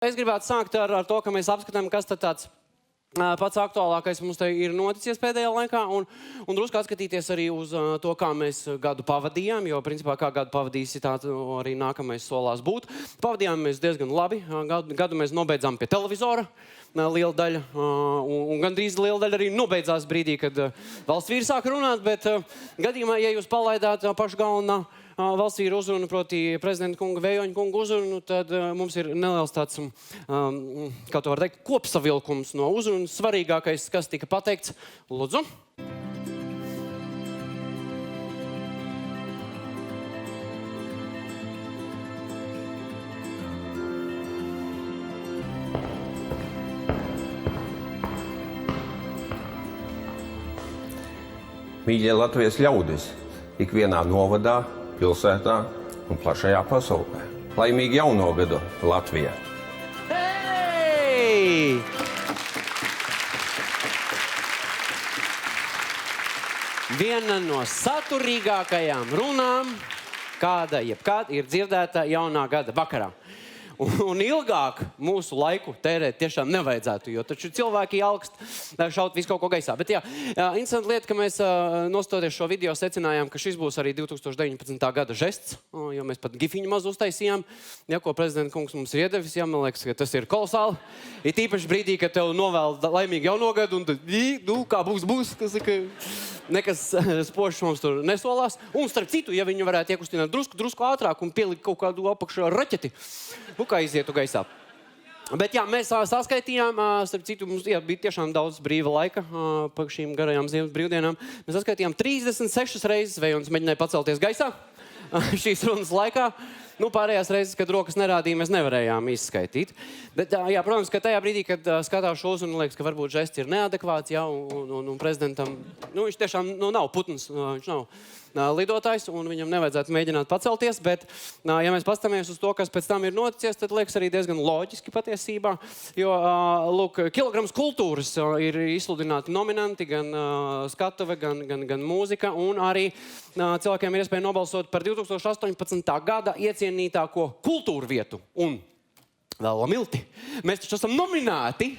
Es gribētu sākt ar to, ka mēs apskatām, kas tad tāds pats aktuālākais mums te ir noticies pēdējā laikā, un drusku atskatīties arī uz to, kā mēs gadu pavadījām, jo, principā, kā gadu pavadīs, tā arī nākamais solās būt. Pavadījām mēs diezgan labi. Gadu mēs nobeidzām pie televizora, liela daļa, un gandrīz liela daļa arī nobeidzās brīdī, kad valsts vīri sāka runāt, bet gadījumā, ja jūs palaidāt pašu galvenā valsts vīra uzrunu, proti prezidenta kunga Vējoņa kunga uzrunu, tad mums ir neliels tāds, kā to var teikt, kopsavilkums no uzrunas. Svarīgākais, kas tika pateikts. Lūdzu. Mīļie Latvijas ļaudis, ikvienā novadā, pilsētā un plašajā pasaulē. Laimīgu jauno gadu, Latvija! Hei! Viena no saturīgākajām runām, kāda jebkad ir dzirdēta jaunā gada vakarā. Un ilgāk mūsu laiku tērēt tiešām nevajadzētu, jo taču cilvēki alkst šaut visu kaut ko gaisā. Bet jā, interesanti lieta, ka mēs nostoties šo video secinājām, ka šis būs arī 2019. gada žests, jo mēs pat gifiņu maz uztaisījām, ja, ko prezidenta kungs mums ir iedevis, jā, man liekas, ka tas ir kolosāli. Ir tīpaši brīdī, kad tev novēl laimīgu jauno gadu, un tad, kā būs, kas ir, ka nekas spožs mums tur nesolās. Un starp citu, ja viņi varētu iekustināt drusku ātrāk un pielikt kaut kādu apakšā raķeti, kā izietu gaisā. Bet jā, mēs saskaitījām, starp citu, mums bija tiešām daudz brīva laika pa šīm garajām ziemas brīvdienām. Mēs saskaitījām 36 reizes Vējonis mēģināja pacelties gaisā šīs runas laikā. Nu, pārējās reizes, kad rokas nerādīja, mēs nevarējām izskaitīt. Bet, jā, protams, ka tajā brīdī, kad skatās šo uzrunu, liekas, ka varbūt žests ir neadekvāts, jā, un prezidentam, viņš tiešām nav putns, viņš nav lidotājs, un viņam nevajadzētu mēģināt pacelties, bet, ja mēs paskatāmies uz to, kas pēc tam ir noticies, tad liekas arī diezgan loģiski patiesībā, jo, lūk, kilograms kultūras ir izsludināti nominanti, gan skatuve, gan mūzika, un arī cilvēkiem ir iespēja nobalsot par 2018. gada iecienītāko kultūru vietu. Un vēl milti. Mēs taču esam nominēti.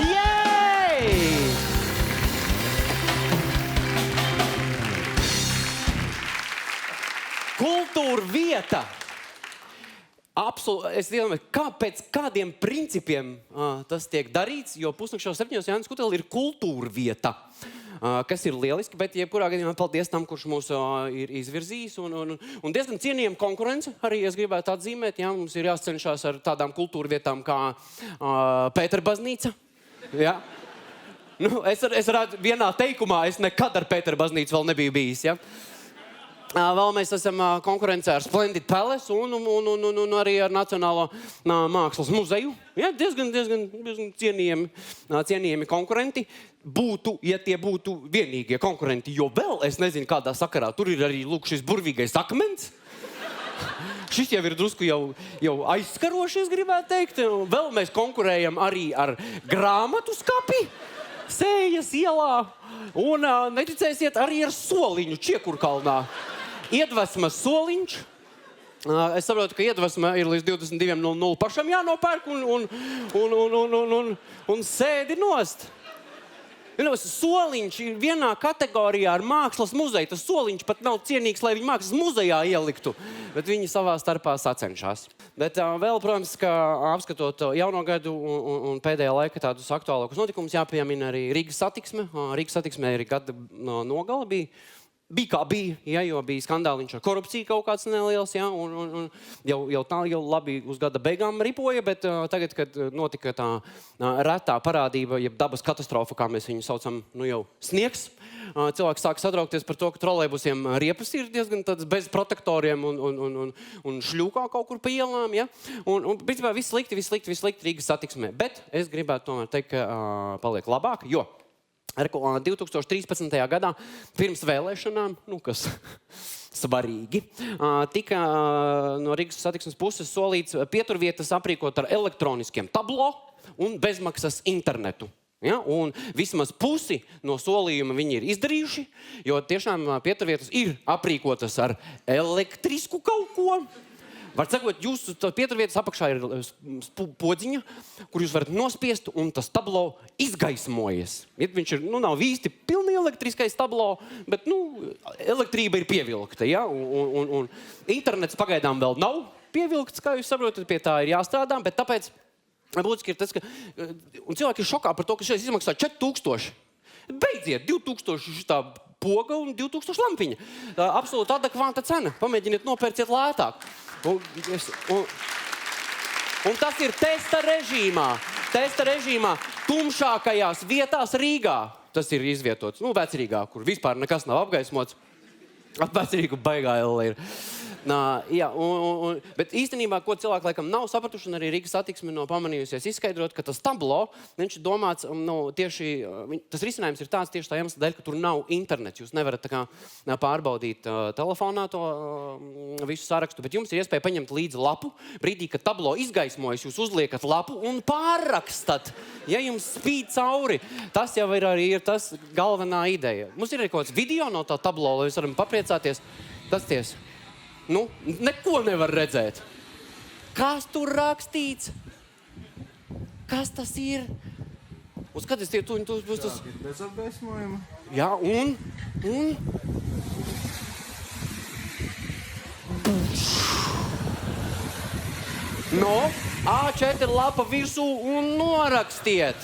Jej! Kultūra vieta. Es domāju, pēc kādiem principiem tas tiek darīts, jo pusnakšos 7. Jānis Kutela ir kultūra vieta, kas ir lieliski, bet jebkurā gadījumā paldies tam, kurš mūs ir izvirzījis. Un diezgan cienījama konkurence arī es gribētu atzīmēt. Jā, mums ir jācenšās ar tādām kultūra vietām kā Pēterbaznīca. Jā. Nu, es redzu vienā teikumā, es nekad ar Pēterbaznīcu vēl nebiju bijis. Ja? Vēl mēs esam konkurencē ar Splendid Palace un arī ar Nacionālo mākslas muzeju. Ja, diezgan cienījami konkurenti būtu, ja tie būtu vienīgie konkurenti. Jo vēl, es nezinu, kādā sakarā, tur ir arī lūk šis burvīgais akmens. Šis jau ir drusku jau aizskaroši, es gribētu teikt. Vēl mēs konkurējam arī ar grāmatu skapi, Sējas ielā un, neticēsiet, arī ar soliņu Čiekurkalnā. Iedvesmas soliņš. Es saprotu, ka iedvesma ir līdz 22:00 pašam jānopērk un sēdi nost. Soliņš ir vienā kategorijā ar mākslas muzeju. Tas soliņš pat nav cienīgs, lai viņi mākslas muzejā ieliktu. Bet viņi savā starpā sacenšās. Bet vēl, protams, ka apskatot jauno gadu un pēdējā laika tādus aktuālākus notikumus, jāpiemina arī Rīgas satiksme. Rīgas satiksmē arī gada nogala bija kā bija, ja, jo bija skandāliņš ar korupciju kaut kāds neliels, ja, un jau labi uz gada beigām ripoja, bet tagad, kad notika tā retā parādība, jeb dabas katastrofa, kā mēs viņu saucam, jau sniegs, cilvēki sāk satraukties par to, ka trolejbusiem riepas ir diezgan tāds bez protektoriem un šļūkā kaut kur pa ielām, ja, un principā viss slikti Rīgas satiksmē, bet es gribētu tomēr teikt, ka paliek labāk, jo 2013. gadā, pirms vēlēšanām, kas svarīgi, tika no Rīgas satiksmes puses solīts pieturvietas aprīkot ar elektroniskiem tablo un bezmaksas internetu. Ja? Un vismaz pusi no solījuma viņi ir izdarījuši, jo tiešām pieturvietas ir aprīkotas ar elektrisku kaut ko, Var sakot, jūsu pieturvietas apakšā ir podziņa, kur jūs varat nospiest, un tas tablo izgaismojas. Viņš ir, nav īsti pilnīgi elektriskais tablo, bet, elektrība ir pievilkta, ja? Un internets pagaidām vēl nav pievilkts, kā jūs saprotat, pie tā ir jāstrādā, bet tāpēc būtiski ir tas, ka un cilvēki ir šokā par to, ka šeit izmaksā 4000. Beidziet, 2000 šitā poga un 2000 lampiņa. Absolūti adekvāta cena. Pamēģiniet nopērciet lētāk. Un tas ir testa režīmā tumšākajās vietās Rīgā. Tas ir izvietots, Vecrīgā, kur vispār nekas nav apgaismots. Vecrīgu baigā ir. Bet īstenībā, ko cilvēki laikam nav sapratuši, un arī Rīgas satiksme pamanījusies izskaidrot, ka tas tablo, viņš ir domāts, tieši, tas risinājums ir tāds tieši tā iemesla dēļ, ka tur nav internets. Jūs nevarat tā kā pārbaudīt telefonā to visu sarakstu, bet jums ir iespēja paņemt līdzi lapu. Brīdī, kad tablo izgaismojas, jūs uzliekat lapu un pārrakstat. Ja jums spīd cauri, tas jau ir arī tas galvenā ideja. Mums ir arī kaut kāds video no tā tablo, lai jūs varam papriecāties. Tas ties. Neko nevar redzēt. Kas tur rakstīts? Kas tas ir? Un skaties, tas... Bez apgaismojuma. Jā, un? A4 lapa virsū un norakstiet.